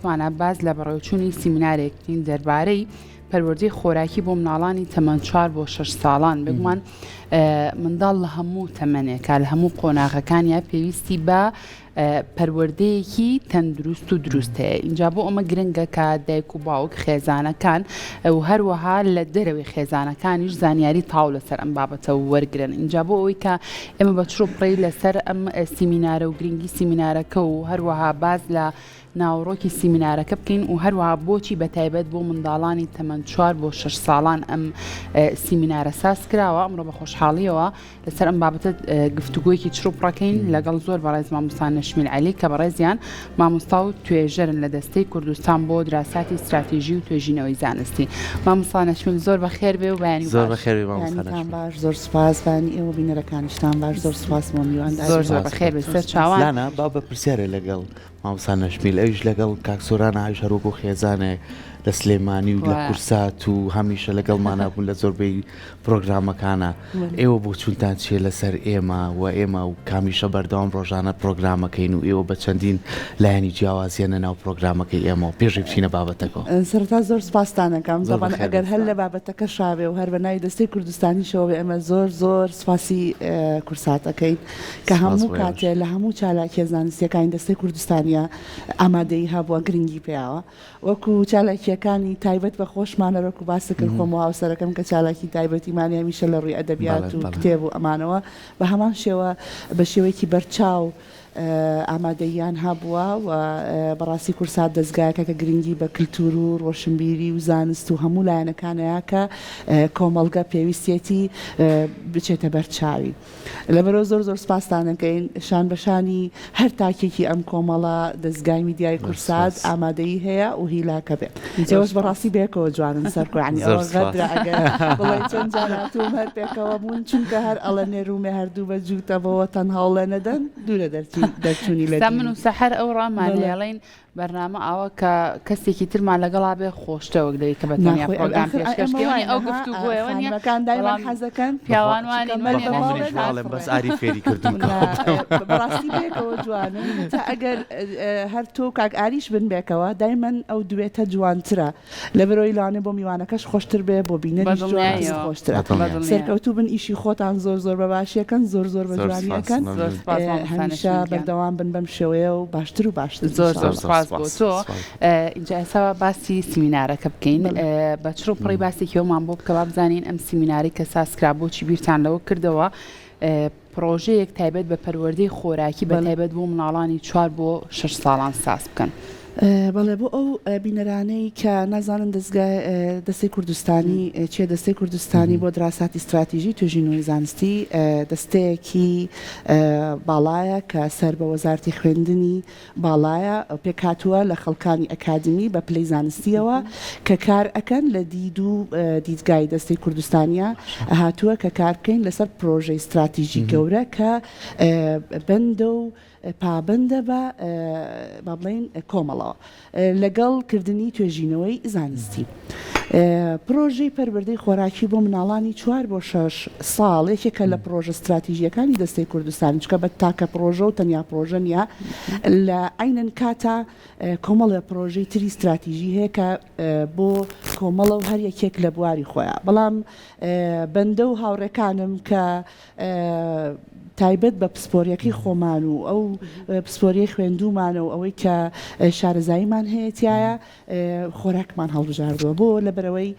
بتوانە باز لە بەڕێوەچوونی سیمینارێکین دەربارەی پەروەردەی خۆراکی بۆ مناڵانی تەمەن 4 بۆ 6 ساڵان بگومان منداڵ لە هەموو تەمەنێکە لە هەموو قۆناغەکانیان پێویستی بە پەروەردەیەکی تەندروست و دروستەیە. اینجا بۆ ئەمە گرنگە کە دایک و باوک خێزانەکان و هەروەها لە دەرەوەی خێزانەکانیش زانیاری تاو لەسەر ئەم بابەتە وەرگرن. اینجا بۆ ئەوەی کە ئێمە بە چڕۆپڕی لەسەر ئەم سیمینارە و گرنگی سیمینارەکە و هەروەها باز لە ناوڕۆکی سیمینارەکە بکەین و هەروەها بۆچی بەتایبەت بۆ منداڵانی تەمەن 4 بۆ 6 ساڵان ئەم سیمینارە ساز کراوە. ئەمڕۆ بە خۆشحاڵیەوە لەسەر ئەم بابەتە گفتوگویەکی چڕۆپڕەکەین لەگەڵ زۆر بەڕێز مامۆستا نەشمیل عەلی کە بەڕێزیان مامۆستا و توێژەرن لە دەستەی کوردستان بۆ دراساتی استراتیژی و توێژینەوەی زانستی. مامۆستا نەشمیل زۆر بەخێر بێ و بەیانی زۆر بەخێر بێ مامۆستا باش. زۆر سوپاس بانی ئێوە بینەرەکانیشتان باش. زۆر سوپاس مۆمیوان زۆر بەخێر بێ سەر چاوان. لانا با بە پرسیارە لەگەڵ مامۆستا نەشمیل ئەویش لەگەڵ کاک سۆران ئاویش هەروەکو خێزانێ لە سلێمانی و لە کورسات و هەمیشە لەگەڵمانە بوون لە زۆربەی پرۆگرامەکانە. ئێوە بۆ چونتان چیە لەسەر ئێمە و ئێمە و کامیشە بەردەوام ڕۆژانە پرۆگرامەکەین و ئێوە بە چەندین لایەنی جیاوازیانە ناو پرۆگرامەکەی ئێمە و پێشی بچینە بابەتەکەەوە. سەرەتا زۆر سپاسدانەکەم زەبان ئەگەر هەر لە بابەتەکە شاوێ و هەر بەناوی دەستەی کوردستانیشەوە ئێمە زۆر سپاسی کورساتەکەین کە هەموو کاتێ لە هەموو چالاکی زانستیەکانی دەستەی کوردستانیە ئامادەی هەبووە گرنگی پێیاوە وەکو چالاکیەکانی تایبەت بە خۆشمانەرەک و باسەکرد خۆمەوە هاوسەرەکەم کە چالاکی تایبەتیمانی هەمیشە لە ڕووی ئەدەبیات و کتێب و ئەمانەوە بە هەمان شێوە بە شێوەیەکی بەرچاو ئامادەیان هەبووە و بەڕاستی کورسات دەستگایەکە کە گرنگی بە کللتور و ڕۆشنبیری و زانست و هەموو لایەنەکانەیە کە کۆمەڵگە پێویستێتی بچێتە بەرچاوی. لەبەرەوە زۆر سپاسدانەکەین شان بەشانی هەر تاکێکی ئەم کۆمەڵە دەستگای میدیای کورسات ئامادەیی هەیە و هیلاکە بێت. ئێوەش بەڕاستی بێکەوە جوانن سەرکوانی ئەوە غەدرە ئەگەر بڵێ چەند جاراتوم هەر پێکەوە بوون چونکە هەر ئەڵە نێرومێ هەردوو بە جووتەبەوە تەنها هەوڵێ نەدەن دوورە دەرچوونی لە من و سەحەر ئەو ڕامانێڵین بەرنامە ئەوە کە کەسێکی ترمان لەگەڵا بێ خۆشتەوە دەی کە بەتەنیا پرۆگرام پێشکەشکەوەی ئەو گفتوگۆیەوەنیەکان دایوان حەزەکەن پیاوانوانی بەس ئاری فێری کردم بەڕاستی بێکەوە جوانن تا ئەگەر هەر تۆ کاک ئاریش بن بێکەوە دایمەن ئەو دوێتە جوانترە لەبەرەوەی لەوانێ بۆ میوانەکەش خۆشتر بێ بۆ بینەریش جوانتر خۆشترە سەرکەوتوو بن ئیشی خۆتان زۆر بە باشیەکەن زۆر بە جوانیەکەن هەمیشە بەردەوام بن بەم شێوەیە و باشتر و باشتر. زۆر بۆ تۆ اینجا ئێستا باسی سیمینارەکە بکەین بە چڕۆپڕی باسێکیەوەمان بۆ بکە بزانین ئەم سیمیناری کە سازکرا بۆچی بیرتان لەوە کردەوە پرۆژەیەک تایبەت بە پەروەردەی خۆراکی بە تایبەت بۆ مناڵانی 4 بۆ 6 ساڵان ساز بکەن. بەڵێ بۆ ئەو بینەرانەی کە نازانن دەستەی کوردستانی چێ دەستەی کوردستانی بۆ دراساتی استراتیژی توێژینەوەی زانستی دەستەیەکی باڵایە کە سەر بە وەزارەتی خوێندنی باڵایە پێکهاتووە لە خەڵکانی ئەکادمی بە پلەی زانستیەوە کە کار ئەکەن لە دید و دیدگای دەستەی کوردستانیە هاتووە کە کار بکەین لەسەر پرۆژەی استراتیژی گەورە کە بەندە و پابندە بە بڵێن کۆمەڵەوە لەگەڵ کردنی توێژینەوەی زانستی. پرۆژەی پەروەردەی خۆراکی بۆ مناڵانی 4 بۆ 6 ساڵ یەکێکە لە پرۆژە استراتیژیەکانی دەستەی کوردستانی چکە بە تاکە پرۆژە و تەنیا پرۆژە نیە لە عینەن کاتە کۆمەڵە پرۆژەی تری استراتیژی هەیە کە بۆ کۆمەڵە و هەر یەکێک لە بواری خۆیان بەڵام بەندە و هاوڕێکانم کە تایبەت بە پسپۆریەکەی خۆمان و ئەو پسپۆریەی خوێندومانە و ئەوەی کە شارەزاییمان هەیەتیایە خۆراکمان هەڵبژاردووە بۆ لەبەرەوەی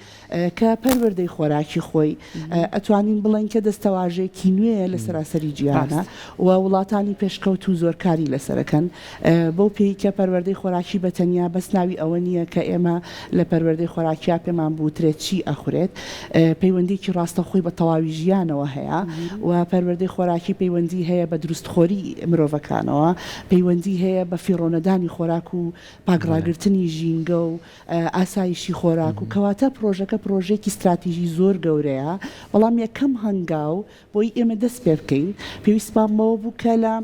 کە پەروەردەی خۆراکی خۆی ئەتوانین بڵێن کە دەستەواژەیەکی نوێیە لە سەراسەری جیهانە و وڵاتانی پێشکەوت و زۆرکاری لەسەرەکەن بۆ پێی کە پەروەردەی خۆراکی بەتەنیا بەس ناوی ئەوە نییە کە ئێمە لە پەروەردەی خۆراکیا پێمان بوترێت چی ئەخورێت پەیوەندیکی ڕاستەخۆی بە تەواوی ژیانەوە هەیە و پەروەردەی خۆراکی پەیوەندی هەیە بە دروستخۆری مرۆڤەکانەوە پەیوەندی هەیە بە فیڕۆنەدانی خۆراک و پاگڕاگرتنی ژینگە و ئاسایشی خۆراک و کەواتە پرۆژەکە پرۆژێکی استراتیژی زۆر گەورەیە بەڵام یەکەم هەنگاو بۆی ئێمە دەست پێ بکەین پێویستمان بەوە بوو کە لە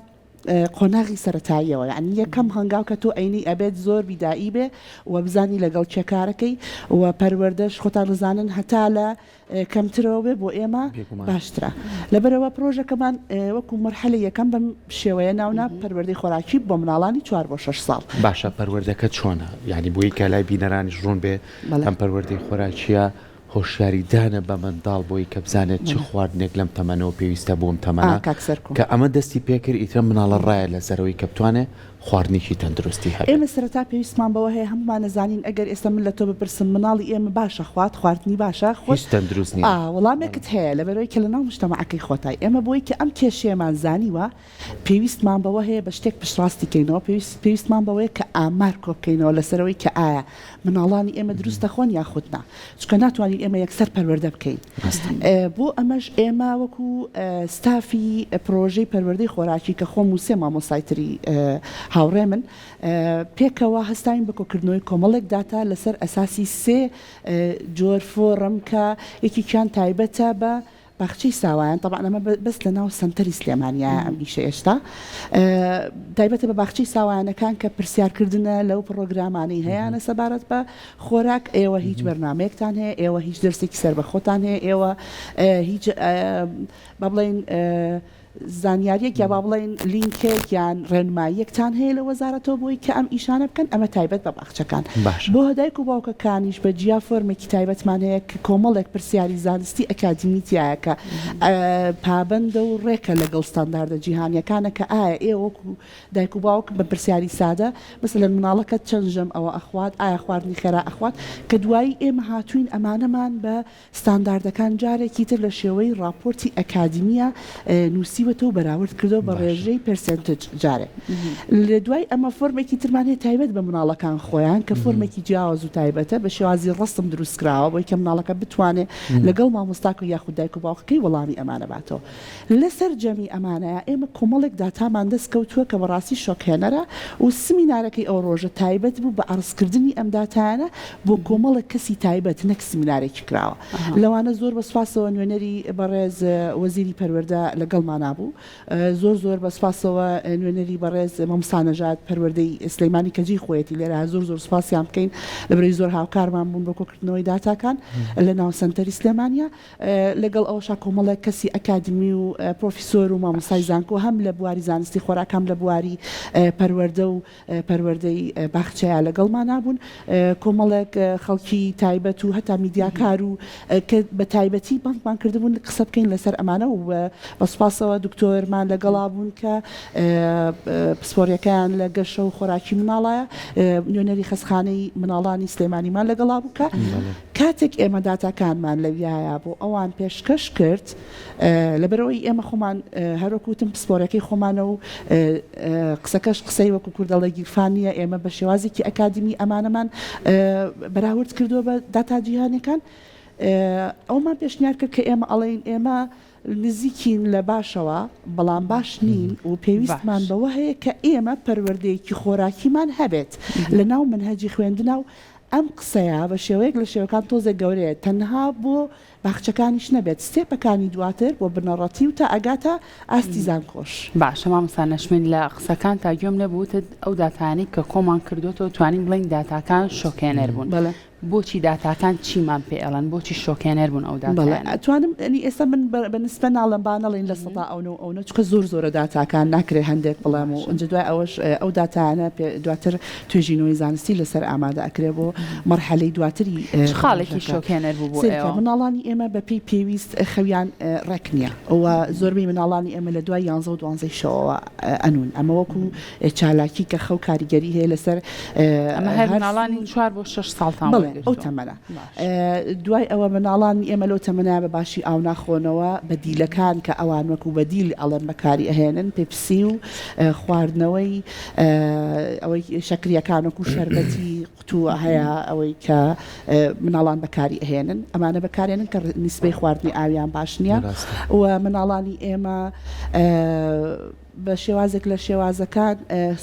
قۆناغی سەرەتاییەوە یعنی یەکەم هەنگاو کە تۆ عینی ئەبێت زۆر بیدایی بێ و بزانی لەگەڵ چێکارەکەی و پەروەردەش خۆتان ڕزانن هەتا لە کەمترەوە بێ بۆ ئێمە باشترە لەبەرەوە پرۆژەکەمان وەکو مەرحەلە یەکەم بەم شێوەیە ناونا پەروەردەی خۆراکی بۆ مناڵانی 4 بۆ 6 ساڵ باشە پەروەردەکە چۆنە یعنی بۆی کە لای بینەرانی ڕوون بێ ئەم پەروەردەی خۆراکیە هۆشیاریدانە بە منداڵ بۆی کە بزانێت چ خواردنێک لەم تەمەنەوە پێویستە بۆم تەمەنە کە ئەمە دەستی پێکرد ئیترە مناڵە ڕایە لەسەرەوەی کە بتوانێت خواردنێکی تەندروستی هەیە ئێمە سەرەتا پێویستمان بەوە هەیە هەمومان نەزانین ئەگەر ئێستا من لە تۆ بپرسم مناڵی ئێمە باشە خواردنی باشە خۆش تەندروست نیە وەڵامێکت هەیە لەبەرەوەی کە لەناو مجتەمەعەکەی خۆتای ئێمە بۆی کە ئەم کێشەیەمان زانیوە پێویستمان بەوە هەیە بە شتێک پشتڕاستی کەینەوە پێویستمان بەوەیە کە ئامار کۆ بکەینەوە لەسەرەوەی کە ئایا مناڵانی ئێمە دروستە خۆن یاخودنا چکە ناتوانین ئێمە یەکسەر پەروەردە بکەین بۆ ئەمەش ئێمە وەکو ستافی پرۆژەی پەروەردەی خۆراکی کە خۆم و سێ مامۆستایتری هاوڕێ من پێکەوە هەستاین بە کۆکردنەوەی کۆمەڵێک داتا لەسەر ئەساسی سێ جۆر فۆڕم کە یەکێکیان تایبەتە بە باخچەی ساوایان طبعا ئەمە بەس لە ناو سنتەری سلێمانیە ئەم ئیشە ئێستا تایبەتە بە باخچەی ساوایانەکان کە پرسیارکردنە لەو پرۆگرامانەی هەیەە سەبارەت بە خۆراک ئێوە هیچ بەرنامەیەکتان هەیە ئێوە هیچ دەرسێکی سەر بە خۆتان هەیە ئێوە هیچ با بڵێن زانیاریەک یا با بڵێن لینکێک یان ڕێنماییەکتان هەیە لە وەزارەتەوە بۆی کە ئەم ئیشانە بکەن ئەمە تایبەت بە باخچەکان بۆ هەدایک و باوکەکانیش بە جیا فۆرمێکی تایبەتمان هەیە کە کۆمەڵێک پرسیاری زانستی ئەکادیمیتیایە کە پابەندە و ڕێکە لەگەڵ ستانداردە جیهانیەکانە کە ئایا ئێوە وەکو دایک و باوک بە پرسیاری سادە مەسەلەن مناڵەکەت چەند ژەم ئەوە ئەخوات ئایا خواردنی خێرا ئەخوات کە دوایی ئێمە هاتوین ئەمانەمان بە ستانداردەکان جارێکی تر لە شێوەی راپۆرتی ئەکادیمیە نووسیوەتە و بەراورد کردەوە بە ڕێژەی پرسنتج جارێ لە دوای ئەمە فۆرمێکی ترمانێت تایبەت بە مناڵەکان خۆیان کە فۆرمێکی جیاواز و تایبەتە بە شێوازی ڕستم دروستکراوە بۆی کە مناڵەکە بتوانێت لەگەڵ مامۆستاک و یاخود دایک و باوکەکەی وەڵامی ئەمانە باتەوە لەسەر جەمی ئەمانەیە ئێمە کۆمەڵێک داتامان دەست کەوتووە کە بەڕاستی شۆکهێنەرە و سمینارەکەی ئەو ڕۆژە تایبەت بوو بە عرضکردنی ئەم داتانە بۆ کۆمەڵێک کەسی تایبەت نەک سمینارێکی کراوە لەوانە زۆر بەسپاسەوە نوێنەری بەڕێز وەزیری پەروەردە لەگەڵمان نابوو زۆر بەسپاسەوە نوێنەری بەڕێز مامۆستا پەروەردەی سلەیمانی کەجی خۆیەتی لێرە زۆر سپاسیان بکەین لەبەرەوەی زۆر هاوکارمان بوون بۆ کۆکردنەوەی داتاکان لە ناو سنتەری سلێمانیا لەگەڵ ئەوەشا کۆمەڵێک کەسی ئەکادمی و پرۆفیسۆر و مامۆستای زانکۆ هەم لە بواری زانستی خۆراک هەم لە بواری پەروەردە و پەروەردەی باخچەیە لەگەڵمان نابوون کۆمەڵێک خەڵکی تایبەت و هەتا میدیاکار و کە بە تایبەتی بانکمان کردبوون قسە بکەین لەسەر ئەمانە و بەسپاسەوە دکتۆرمان لەگەڵا بوون کە پسپۆریەکەیان لە گەشە و خۆراکی مناڵایە نوێنەری خەسخانەی مناڵانی سلێمانیمان لەگەڵا بوو کە کاتێک ئێمە داتاکانمان لەویایە بۆ ئەوان پێشکەش کرد لەبەرەوەی ئێمە خۆمان هەروەکوتم پسپۆرەکەی خۆمانە و قسەکەش قسەی وەکو کوردەڵە گیرفانیە ئێمە بە شێوازێکی ئەکادمی ئەمانەمان بەراورد کردووە بە داتا جیهانەکان ئەومان پێشنیار کرد کە ئێمە ئەڵێن ئێمە نزیکین لە باشەوە بەڵام باش نین و پێویستمان بەوە هەیە کە ئێمە پەروەردەیەکی خۆراکیمان هەبێت لە ناو منهەجی خوێندنە و ئەم قسەیە بە شێوەیەک لە شێوەکان تۆزە گەورەیە تەنها بۆ باخچەکانیش نەبێت ستێپەکانی دواتر بۆ بنەڕەتی و تا ئەگاتە ئاستی زانکۆش باشە مامۆستا نەشمین لە قسەکان تا گوێم نەبووتت ئەو داتانەی کە کۆمان کردوتەوە توانین بڵین داتاکان شۆکێنەر بوون بۆچی داتاکان چیمان پێ ئەڵەن بۆچی شۆکێنەر بوون ئەو داتان ئەتوانم ئێستا من بەنسبە ناڵم بانەڵین لە سەدا ئەوە چکە زۆرە داتاکان ناکرێ هەندێک بڵام و ئەنج دوای ئەوەش ئەو داتانە دواتر توێژینەوەی زانستی لەسەر ئامادە ئەکرێ بۆ مەرحەلەی دواتری خاڵێکی شۆکێنەر بوو بۆ مناڵانی ئێمە بە پێی پێویست خەویان ڕێک نییە ئەوە زۆربەی مناڵانی ئێمە لە دوای 11 و 12 شەوە ئەنون ئەمە وەکو چالاکی کە خەو کاریگەری هەیە لەسەر ئەمە هەر مناڵانی 4 بۆ 6 ساڵتان ئەو تەمەنە دوای ئەوە مناڵانی ئێمە لەو تەمەنە بە باشی ئاو ناخۆنەوە بەدیلەکان کە ئەوان وەکو بەدیل ئەڵەن بەکاری ئەهێنن پێپسی و خواردنەوەی ئەوەی شەکریەکان وەکو شەربەتی بعضی قوتووە هەیە ئەوەی کە مناڵان بەکاری ئەهێنن ئەمانە بەکارێنن کە نیسبەی خواردنی ئاویان باش نییە و مناڵانی ئێمە بە شێوازێک لە شێوازەکان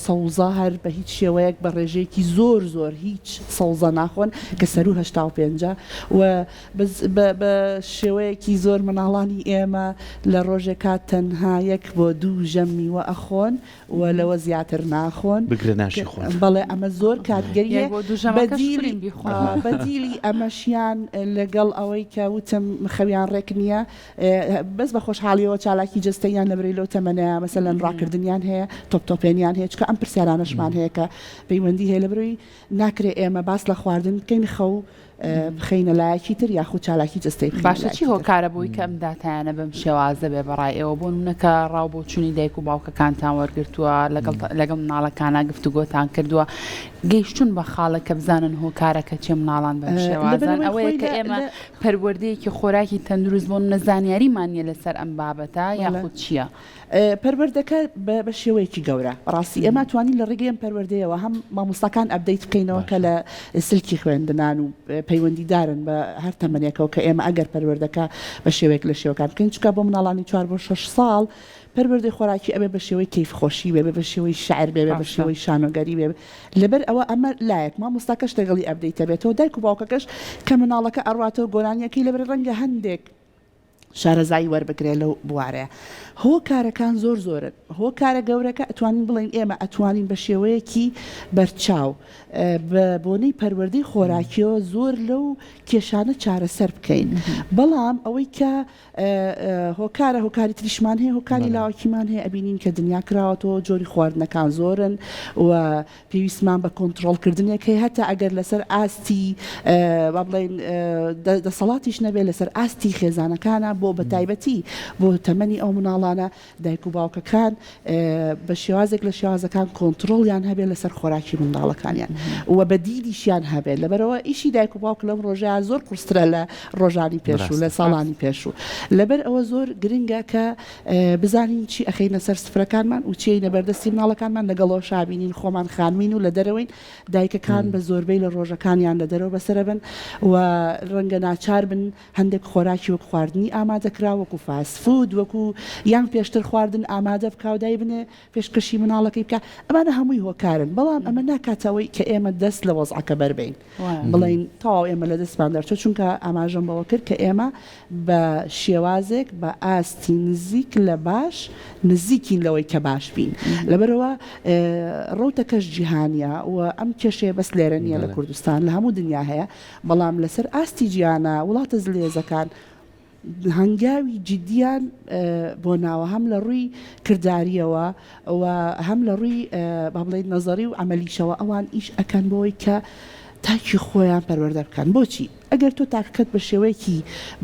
سەوزە هەر بە هیچ شێوەیەک بە ڕێژەیەکی زۆر هیچ سەوزە ناخۆن کە سەرو 85 و بە شێوەیەکی زۆر مناڵانی ئێمە لە ڕۆژێکا تەنها 1 بۆ 2 ژەم میوە ئەخۆن و لەوە زیاتر ناخۆن بگرە ناشی خۆن بەڵێ ئەمە زۆر کاتگەریە بەدیلی ئەمەشیان لەگەڵ ئەوەی کە وتم خەویان ڕێک نییە بەس بە خۆشحاڵیەوە چالاکی جستەیان لەبرەی لەو تەمەنەیە مەسەلەن ڕاکردنیان هەیە تۆپتۆپێنیان هەیە چکە ئەم پرسیارانەشمان هەیە کە پەیوەندی هەیە لە بروی ناکرێ ئێمە باس لە خواردن بکەین خەو بخینە لایەکی تر یاخود چالاکی جستەی باشە چی هۆکارە بووی کە ئەم داتایانە بەم شێوازە بێ بەڕای ئێوە بۆ نمونەکە ڕاو بۆ چوونی دایک و باوکەکانتان وەرگرتووە لەگەڵ مناڵەکانە گفتوگۆتان کردووە گەیشتون بە خاڵە کە بزانن هۆکارەکە چێ مناڵان بەم شێوازان ئەوەیە کە ئێمە پەروەردەیەکی خۆراکی تەندروست بۆ نەزانیاریمانە لەسەر ئەم بابەتە یاخود چییە؟ پەروەردەکە بە شێوەیەکی گەورە ڕاستی ئێمە توانین لە ڕێگەی ئەم پەروەردەیەوە هەم مامۆستاکان ئەپدەیت بکەینەوە کە لە سلکی خوێندنان و پەیوەندیدارن بە هەر تەمەنێکەوە کە ئێمە ئەگەر پەروەردەکە بە شێوەیەک لە شێوەکان بکەین چکە بۆ مناڵانی 4 بۆ 6 ساڵ پەروەردەی خۆراکی ئەبێ بە شێوەی کەیفخۆشی بێ بە شێوەی شعر بێ بە شێوەی شانۆگەری بێ لەبەر ئەوە ئەمە لایەک مامۆستاکەش لەگەڵی ئەپدەیتە بێتەوە دایک و باوکەکەش کە مناڵەکە ئەڕاتەوە گۆرانیەکەی لەبەر ڕەنگە هەندێک شارەزایی وەربگرێت لەو بوارەیە هۆکارەکان زۆرن هۆکارە گەورەکە ئەتوانین بڵین ئێمە ئەتوانین بە شێوەیەکی بەرچاو بە بۆنەی پەروەردەی خۆراکیەوە زۆر لەو کێشانە چارەسەر بکەین بەڵام ئەوەی کە هۆکاری تریشمان هەیە هۆکاری لاوەکیمان هەیە ئەبینین کە دنیا کراوەتەوە جۆری خواردنەکان زۆرن و پێویستمان بە کۆنتڕۆڵکردنێک هەیە هەتا ئەگەر لەسەر ئاستی با بڵین دەسەڵاتیش نەبێت لەسەر ئاستی خێزانەکانە بۆ بەتایبەتی بۆ تەمەنی ئەو مناڵانە دایک و باوکەکان بە شێوازێک لە شێوازەکان کۆنتڕۆڵیان هەبێت لەسەر خۆراکی منداڵەکانیان و بەدیلیشیان هەبێت لەبەرەوە ئیشی دایک و باوک لەم ڕۆژەیە زۆر قورسترە لە ڕۆژانی پێشوو لە ساڵانی پێشوو لەبەر ئەوە زۆر گرنگە کە بزانین چی ئەخەینە سەر سفرەکانمان و چی نەبەردەستی مناڵەکانمان لەگەڵەوە شابینین خۆمان خانوین و لە دەرەوەین دایکەکان بە زۆربەی لە ڕۆژەکانیان لە دەرەوە بەسرە بن و ڕەنگە ناچار بن هەندێک خۆراکی وەک خواردنی ئامادەکرا وەکو فاسفود وەکو یان پێشتر خواردن ئامادە بکە و دای بنێ پێشکەشی مناڵەکەی بکە ئەمانە هەمووی هۆکارن بەڵام ئەمە ناکاتەوەی کە ئێمە دەست لە وەزعەکە بەربین بڵین تەواو ئێمە لە دەستمان دەرچۆ چونکە ئاماژەم بەوە کرد کە ئێمە بە شێوازێک بە ئاستی نزیک لە باش نزیکین لەوەی کە باش بین لەبەرەوە ڕوتەکەش جیهانیە و ئەم کێشەیە بەس لێرە نییە لە کوردستان لە هەموو دنیا هەیە بەڵام لەسەر ئاستی جیانە وڵاتە زلێزەکان هەنگاوی جدیان بۆ ناوە هەم لە ڕووی کردداریەوە و هەم لە ڕووی با بڵێن نەزەری و ئەمەلیشەوە ئەوان ئیش ئەکەن بۆی کە تاکی خۆیان پەروەردە بکەن بۆچی ئەگەر تۆ تاکەت بە شێوەیەکی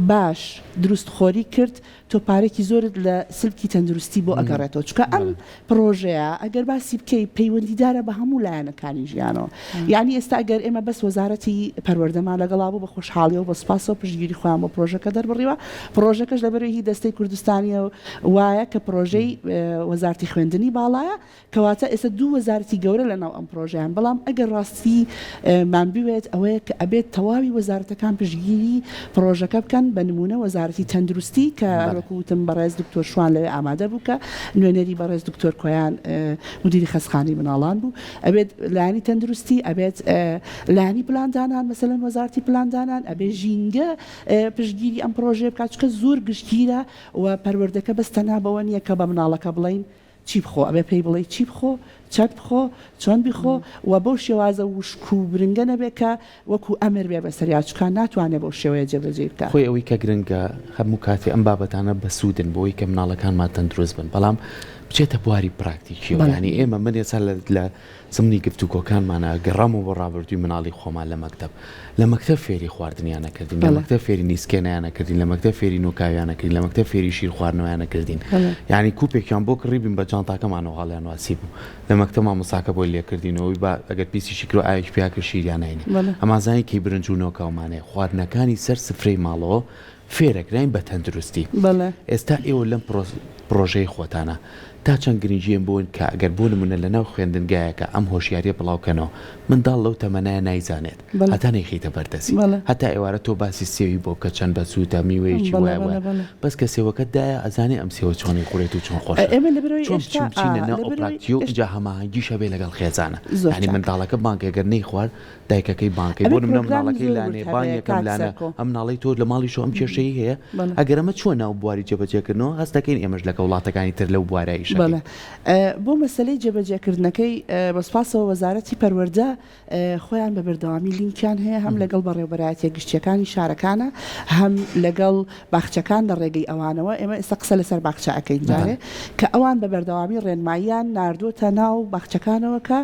باش دروست خۆری کرد تۆ پارێکی زۆرت لە سلکی تەندروستی بۆ ئەگەڕێتەوە چکە ئەم پرۆژەیە ئەگەر باسی بکەی پەیوەندیدارە بە هەموو لایەنەکانی ژیانەوە یعنی ئێستا ئەگەر ئێمە بەس وەزارەتی پەروەردەمان لەگەڵا بوو بە خۆشحاڵی و بە سپاسەوە پشتگیری خۆیان بۆ پرۆژەکە دەربڕیوە پرۆژەکەش لەبەرەوەی دەستەی کوردستانیە وایە کە پرۆژەی وەزارەتی خوێندنی باڵایە کەواتە ئێستا دوو وەزارەتی گەورە لەناو ئەم پرۆژەیان بەڵام ئەگەر ڕاستی مان بوێت ئەوەیە کە ئەبێت تەواوی وەزارەتەکان پشتگیری پرۆژەکە بکەن بە نمونە وەزارەتی تەندروستی کە وەکوتم بەڕێز دکتۆر شوان لەوێ ئامادە بوو کە نوێنەری بەڕێز دکتۆر کۆیان مدیری خەسخانی مناڵان بوو ئەبێت لایانی تەندروستی ئەبێت لایانی پلاندانان مەسەلەن وەزارەتی پلاندانان ئەبێ ژینگە پشتگیری ئەم پرۆژێ بکات چکە زۆر گشتگیرە و پەروەردەکە بەستەنا بەوە نییە کە بە مناڵەکە بڵین چی بخۆ ئەبێ پێی بڵێ چی بخۆ چەند بخۆ چۆن بخۆ و بۆ شێوازە وشک و برنگە نەبێت کە وەکو ئەمر بێ بەسەریاچکان ناتوانێت بۆ شێوەیە جێبەجێ بکات خۆی ئەوەی کە گرنگە هەموو کاتی ئەم بابەتانە بەسوودن بۆی کە مناڵەکانمان تەندروست بن بەڵام بچێتە بواری پراکتیکیەوە ینی ئێمە من ێستا لە زمانی گفتوگۆکانمانە گەڕام و بۆ ڕابردووی مناڵی خۆمان لە مەکتەب لە مەکتەب فێری خواردنیانە کردین لە مەکتەب فێری نیسکێنیانە کردین لە مەکتەب فێری نۆکاویانە کردین لە مەکتەب فێری شیر خواردنەوەیانە کردین یعنی کوپێکیان بۆ کڕیبین بە جانتاکەمان و هەڵیان واسی بوو لە مەکتەب مامۆستاکە بۆی لێکردینەوەی با ئەگەر پیسیشی کرد و ئاوێکی پیاکە شیریانەینە ئەمازانی کەی برنج و نۆکاومانەیە خواردنەکانی سەر سفرەی ماڵەوە فێرەکراین بە تەندروستی ئێستا ئێوە لەم پرۆژەی خۆتانە تا چەند گرنگجیان بوون کە ئەگەر بوون منە لە ناو خوێندنگایەکە ئەم هۆشیاریە بڵاوکەنەوە منداڵ لەو تەمەنایە نایزانێت هەتا نەیخیتە بەردەسی هەتا ئێوارە تۆ باسی سێوی بۆ کە چەند بە سوودە میوەیەکی وایە بەس کە سێوەکەتدایە ئەزانێ ئەم سێوە چۆنی خوڕێت و چۆن خۆش چینە ناو ئۆپراتیۆ جا هەماهەنگی شەبێ لەگەڵ خێزانە ینی منداڵەکە بانکێگەر نەی خوارد دایکەکەی بانکەی بۆ منە مناڵەکەی لانێ بانیەکەم لانە ئەم ناڵی تۆ لە ماڵی شۆ ئەم کێشەی هەیە ئەگەر ئەمە چۆن ناو بواری جێبەجێکردنەوە هەست دەکەین ئێمەش لە وڵاتەکانی تر لەو بوارایش بۆ مەسلەی جێبەجێکردنەکەی بەسپاسەوە وەزارەتی پەروەردە خۆیان بە بەردەوامی لینکیان هەیە هەم لەگەڵ بەڕێوەبەرایەتیە گشتیەکانی شارەکانە هەم لەگەڵ باخچەکان لە ڕێگەی ئەوانەوە ئێمە ئێستا قسە لەسەر باخچە ئەەکەین جارێ کە ئەوان بە بەردەوامی ڕێنماییان ناردووەتە ناو باخچەکانەوە کە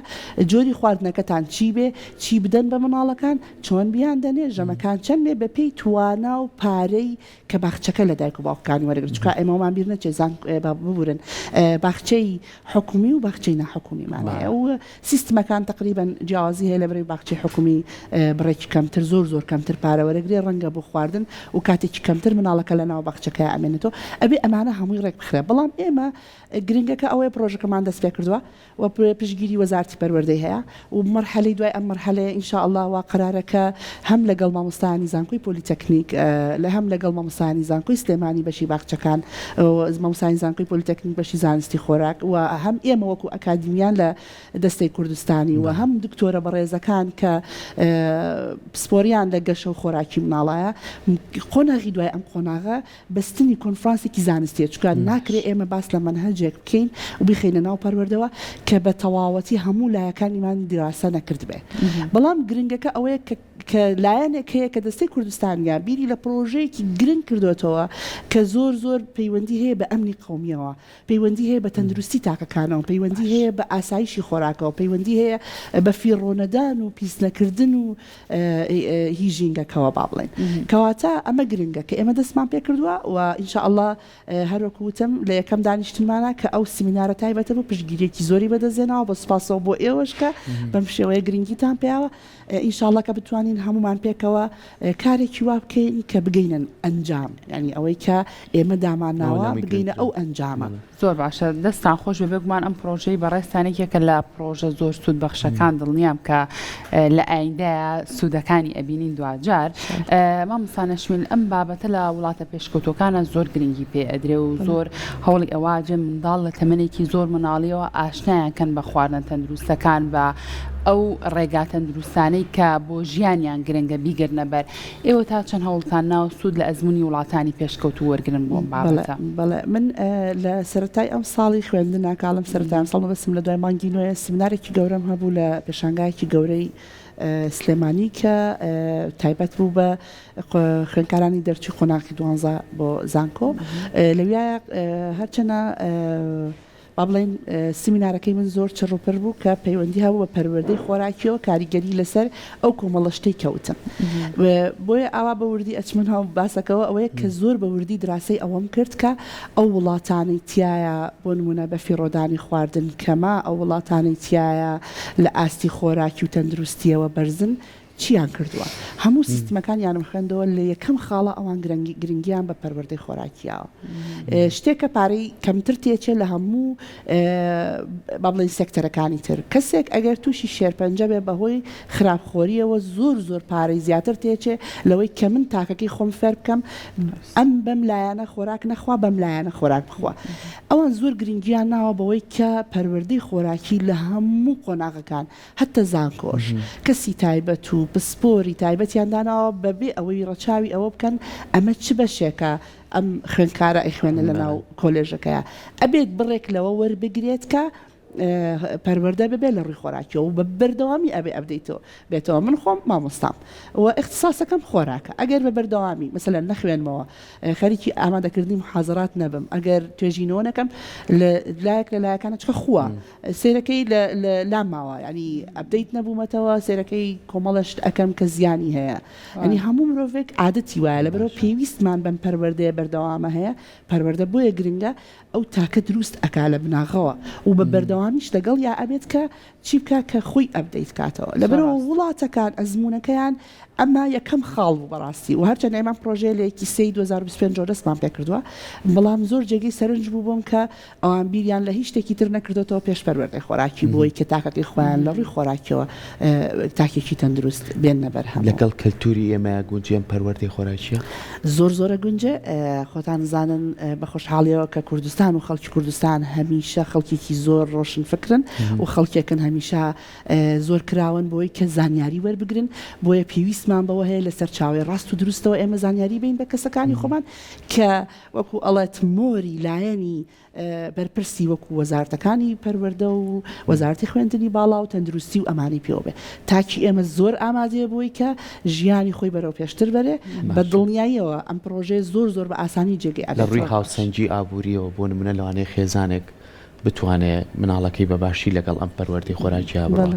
جۆری خواردنەکەتان چی بێ چی بدەن بە مناڵەکان چۆن بیان دەنێ ژەمەکان چەند بێ بەپێی توانا و پارەی کە باخچەکە لە دایک و باوکانی وەرەگرت چکە ئێمەمان بیر نەچێ زان ببورن باخچەی حکومی و باخچەی ناحکومیمانەیە و سیستمەکان تقریبا جیاوازی هەیە لە بەرەی باخچەی حکومی بڕێکی کەمتر زۆر کەمتر پارە وەرەگرێ ڕەنگە بۆ خواردن و کاتێکی کەمتر مناڵەکە لە ناو باخچەکە ئەمێنێتەوە ئەبێ ئەمانە هەمووی ڕێک بخرێ بەڵام ئێمە گرنگەکە ئەوەیە پرۆژەکەمان دەست پێ کردووە و پشتگیری وەزارەتی پەروەردەی هەیە و مەرحەلەی دوای ئەم مەرحەلەیە ئینشاء الله وا قرارەکە هەم لەگەڵ مامۆستایانی زانکۆی پۆلیتەکنیک لە هەم لەگەڵ مامۆستایانی زانکۆی سلێمانی بەشی باخچەکان مامۆستایانی زانکۆی پۆلیتەکنیک بەشی زانستی خۆراک و هەم ئێمە وەکو ئەکادمیان لە دەستەی کوردستانی و هەم دکتۆرە بەڕێزەکان کە پسپۆریان لە گەشە و خۆراکی مناڵایە قۆناغی دوای ئەم قۆناغە بەستنی کۆنفرانسێکی زانستیە چکە ناکرێ ئێمە باس لە منهەجێک بکەین و بخینە ناو پەروەردەوە کە بە تەواوەتی هەموو لایەکانیمان دیراسە نەکرد بێ بەڵام گرنگەکە ئەوەیە کە لایەنێک هەیە کە دەستەی کوردستانیا بیری لە پرۆژەیەکی گرنگ کردوێتەوە کە زۆر پەیوەندی هەیە بە ئەمنی قەومیەوە پەیوەندی هەیە بە تەندروستی تاقەکانەوە پەیوەندی هەیە بە ئاسایشی خۆراکەوە پەیوەندی هەیە بە فیڕۆنەدان و پیسنەکردن و هیژینگەکەوە با بڵێن کەواتە ئەمە گرنگە کە ئێمە دەستمان پێ کردووە و ئینشاء الله هەروەکوتم لە یەکەم دانیشتمانە کە ئەو سیمینارە تایبەتە بۆ پشتگیریەکی زۆری بەدەستێنەوە بە سوپاسەوە بۆ ئێوەش کە بەم شێوەیە گرنگیتان پێیاوە ئینشاءالله کە بتوانین هەمومان پێکەوە کارێکی وا بکەین کە بگەینن ئەنجام ینی ئەوەی کە ئێمە دامانناوە بگەینە ئەو ئەنجامە زۆر باشە دەستان خۆش بێگومان ئەم پرۆژەی بەڕێستانێکێکە لە پرۆژە زۆر سوود بەخشەکان دڵنیام کە لە ئایندەیە سوودەکانی ئەبینین دوجار مامۆستانەشمیل ئەم بابەتە لە وڵاتە پێشکەوتوەکانە زۆر گرنگی پێ ئەدرێ و زۆر هەوڵی ئەواجە منداڵ لە تەمەنێکی زۆر مناڵیەوە ئاشنایانکەن بە خواردنە تەندروستەکان بە ئەو ڕێگا تەندروستانەی کە بۆ ژیانیان گرنگە بیگرنە بەر ئێوە تا چەند هەوڵتان ناو سوود لە ئەزمموی وڵاتانی پێشکەوت و وەرگرن بۆ بابەتە بەڵێ من لە سەرەتای ئەم ساڵی خوێندنە کاڵم سەرەتای ساڵ بەسم لە دوای مانگی نوێ سیمینارێکی گەورەم هەبوو لە پێشانگایەکی گەورەی سلێمانی کە تایبەت بوو بە خوێندکارانی دەرچی قۆناغی دوانزە بۆ زانکۆ لەویە هەرچەنە با بڵێن سیمینارەکەی من زۆر چڕوپەر بوو کە پەیوەندی هەبوو بە پەروەردەی خۆراکیەوە کاریگەری لەسەر ئەو کۆمەڵەشتەی کەوتن بۆیە ئاوا بە وردی ئەچمن هەم باسەکەەوە ئەوەیە کە زۆر بە وردی دراسی ئەوەم کرد کە ئەو وڵاتانی تایە بۆ نمونە بە فیڕۆدانی خواردن کەما ئەو وڵاتانی تایە لە ئاستی خۆراکی و تەندروستیەوە بەرزن چیان کردووە هەموو سیستمەکانیانم خوێندەوە لە یەکەم خاڵە ئەوان گرنگیان بە پەروەردەی خۆراکیەوە شتێکە پارەی کەمتر تێچێت لە هەموو با بڵێن سێکتەرەکانی تر کەسێک ئەگەر تووشی شێرپەنجە بێ بەهۆی خراپخۆریەوە زۆر پارەی زیاتر تێچێ لەوەی کە من تاکەکەی خۆم فێر بکەم ئەم بەم لایەنە خۆراک نەخوا بەم لایەنە خۆراک بخوا ئەوان زۆر گرنگیان ناوە بەوەی کە پەروەردەی خۆراکی لە هەموو قۆناغەکان هەتە زانکۆش کەسی تایبەت و پسپۆری تایبەتیاندانەوە بەبێ ئەوەی ڕەچاوی ئەوە بکەن ئەمە چ بەشێکە ئەم خوێندکارە ئەیخوێنە لە ناو کۆلێژەکەیە ئەبێت بڕێک لەوە وەربگرێت کە پەروەردە ببێ لە ڕووی خۆراکیەوە و بە بەردەوامی ئەبێ ئەبدەیتەوە بێتەوە من خۆم مامۆستام و اختصاسەکەم خۆراکە ئەگەر بە بەردەوامی مەسەلەن نەخوێنمەوە خەریکی ئامادەکردنی محاضرات نەبم ئەگەر توێژینەوە نەکەم لایەک لە لایەکانە چکە خووە سێرەکەی لام ماوە ینی ئەبدەیت نەبوومەتەوە سێرەکەی کۆمەڵەشت ئەەکەم کە زیانی هەیە ئەنی هەموو مرۆڤێک عادەتی وایە لەبەرەوە پێویستمان بەم پەروەردەیە بەردەوامە هەیە پەروەردە بۆیە گرنگە ئەو تاکە دروست ئەکا لە بناغەوە و بە بەردەوام بەردەوامیش لەگەڵ یا ئەبێت کە چی بکە کە خۆی ئەبدەیت کاتەوە لەبەرەوە وڵاتەکان ئەزمونونەکەیان ئەمە یەکەم خاڵ بوو بەڕاستی و هەرچەند ئێمە پرۆژێ لەیەکی سی 2025 دەستمان پێ کردووە بەڵام زۆر جێگەی سەرنج بوو بووم کە ئەوان بیریان لە هیچ شتێکی تر نەکردێتەوە پێش پەروەردەی خۆراکی بۆی کە تاقەتی خۆیان لە ڕووی خۆراکیەوە تاکێکی تەندروست بێنە بەرهەم لەگەڵ کەلتوری ئێمە گونجێن پەروەردەی خۆراکیە زۆرە گونجە خۆتان زانن بە خۆشحاڵیەوە کە کوردستان و خەڵکی کوردستان هەمیشە خەڵکێکی زۆر ڕۆشن فکرن و خەڵکێکن هەمیشە زۆر کراون بۆی کە زانیاری وەربگرن بۆیە پێویستمان بەوە هەیە لەسەر چاوی ڕاست و دروستەوە ئێمە زانیاری بین بە کەسەکانی خۆمان کە وەکو ئەڵەت مۆری لایەنی بەرپرسی وەکو وەزارەتەکانی پەروەردە و وەزارەتی خوێندنی باڵا و تەندروستی و ئەمانی پێوە بێ تاکی ئێمە زۆر ئامادەیە بۆی کە ژیانی خۆی بەرەو پێشتر بەرێ بە دڵنیاییەوە ئەم پرۆژێ زۆر بە ئاسانی جێگەی لە ڕووی هاوسەنگی ئابووریەوە بۆ نمونە لەوانەیە خێزانێک بتوانێت مناڵەکەی بەباشی لەگەڵ ئەم پەروەردەی خۆراکیە بڕە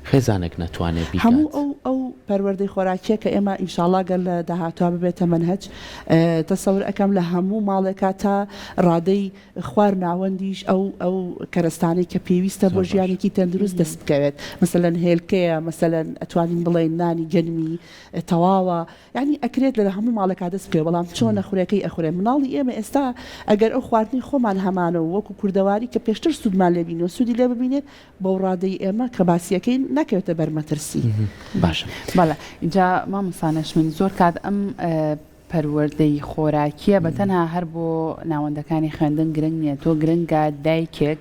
خێزانێک ناتوانێت بیکات هەموو ئەو پەروەردەی خۆراکیە کە ئێمە ئینشاءڵڵا گەل لە داهاتوە ببێتە منهج تەسەور ئەەکەم لە هەموو ماڵێکا تا ڕادەی خوار ناوەندیش ئەو کەرستانەی کە پێویستە بۆ ژیانێکی تەندروست دەست بکەوێت مەسەلەن هێلکەیە مەسەلەن ئەتوانین بڵێن نانی گەنمی تەواوە یعنی ئەکرێت لە هەموو ماڵێکا دەست بکەوێت بەڵام چۆن نەخورەکەی ئەخورێ مناڵی ئێمە ئێستا ئەگەر ئەو خواردنی خۆمان هەمانەوە وەکو کوردەواری کە پێشتر سوودمان لێبینەوە سوودی لێ ببینێت بەو ڕادەی ئێمە کە باسیەکەین نەکەوێتە بەرمەترسی باشە بەڵێ اینجا مامۆستانەشمین زۆر کات ئەم پەروەردەی خۆراکیە بە تەنها هەر بۆ ناوەندەکانی خوێندن گرنگ نییە تۆ گرنگە دایکێک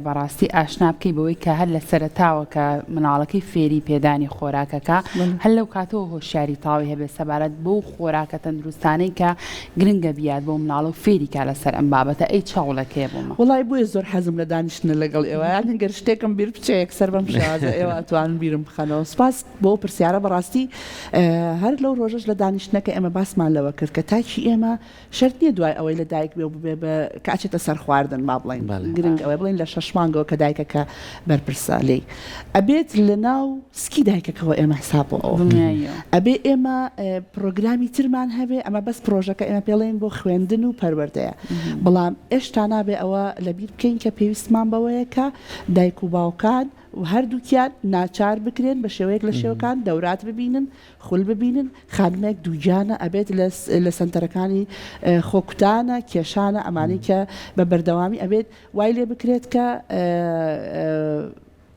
بەڕاستی ئاشنا بکەی بەوەی کە هەر لە سەرتاوە کە مناڵەکەی فێری پێدانی خۆراکەکە هەر لەو کاتەوە هۆشیاری تاوی هەبێ سەبارەت بۆ خۆراکە تەندروستانەی کە گرنگە بیاد بۆ مناڵە و فێری کا لەسەر ئەم بابەتە ئەی چاوڵەکەیە بۆمە وڵای بۆیە زۆر حەزم لە دانیشتنە لەگەڵ ئێوە گەر شتێکم بیر بچەیەک سەر بەم شازە ئێوە ئەتوانن بیرم بخەنەوە سپاس بۆ پرسیارە بەڕاستی هەر لەو ڕۆژەش لە دانیشتنەکە ئێمە باسمان لەوە کرد کە تاکی ئێمە شەرت نییە دوای ئەوەی لە دایک بێ ببێ بە کاچێتە سەر خواردن ما بڵین گرنگ ئەوەی بڵین لە 6 مانگەوە کە دایکەکە بەرپرسە لێ ئەبێت لە ناو سکی دایکەکەەوە ئێمە حسابەوە ئەبێ ئێمە پرۆگرامی ترمان هەبێ ئەمە بەس پرۆژەکە ئێمە پێڵێن بۆ خوێندن و پەروەردەیە بەڵام ئێشتا نابێ ئەوە لەبیر بکەین کە پێویستمان بەوەیە کە دایک و باوکان و هەردووکیان ناچار بکرێن بە شێوەیەک لە شێوەکان دەورات ببینن خول ببینن خانمێک دووجانە ئەبێت لە سنتەرەکانی خۆکوتانە کێشانە ئەمانی کە بە بەردەوامی ئەبێت وای لێ بکرێت کە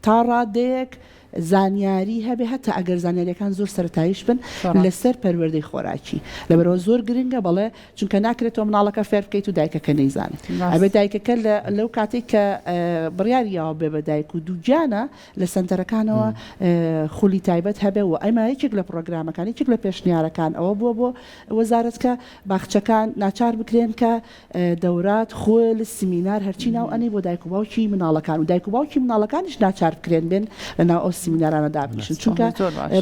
تا ڕادەیەک زانیاری هەبێ هەتا ئەگەر زانیاریەکان زۆر سەرتاییش بن لەسەر پەروەردەی خۆراکی لەبەرەوە زۆر گرنگە بەڵێ چونکە ناکرێتەوە مناڵەکە فێر بکەیت و دایکەکە نەیزانێت ئەبێت دایکەکە لەو کاتێک کە بڕیاریەوە بێ بە دایک و دووجانە لە سنتەرەکانەوە خولی تایبەت هەبێ و ئەمە یەکێک لە پرۆگرامەکان یەکێک لە پێشنیارەکان ئەوە بووە بۆ وەزارەتکە باخچەکان ناچار بکرێن کە دەورات خۆ لە سیمینار هەرچی ناو ئەنێ بۆ دایک و باوکی مناڵەکان و دایک و باوکی مناڵەکانیش ناچار بکرێن بێن لەناو ئەو سیمینارانە دابنیشن چونکە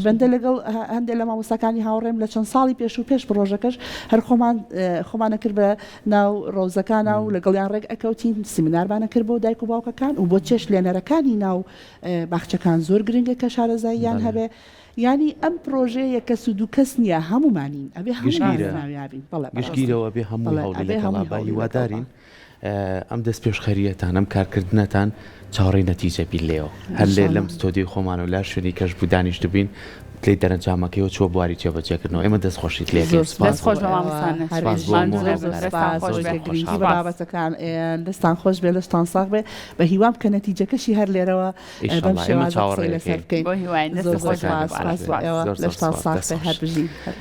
بەندە لەگەڵ هەندێک لە مامۆستاکانی هاوڕێم لە چەند ساڵی پێش و پێش پرۆژەکەش هەر خۆمانە کرد بە ناو ڕۆزەکانە و لەگەڵیان ڕێک ئەکەوتین سیمیناربانە کرد بۆ دایک و باوکەکان و بۆ چێش لێنەرەکانی ناو باخچەکان زۆر گرنگە کە شارەزاییان هەبێ ینی ئەم پرۆژەیە کە سود و کەس نییە هەمومانین ئەبێ هەموویابین گشتگیرەوە بێ هەموو هەوڵی لەگەڵا هیوادارین ئەم دەست پێشخەریەتان ئەم کارکردنەتان چاوەڕێی نەتیجە بی لێەوە هەر لێ لەم ستۆدیۆ خۆمان و لار شوێنی کەش بوو دانیشت بووین لی دەرەنجامەکەیەوە چوە بواری جێبەجێکردنەوە ئێمە دەستخۆشیت لێ بابەتەکان دەستان خۆش بێ لەستان ساغ بێ بە هیوام کە نەتیجەکەشی هەر لێرەوە بەم شێوازە لەسەر بکەین بۆ هیوای لەشتان ساغ بێ هەر بژین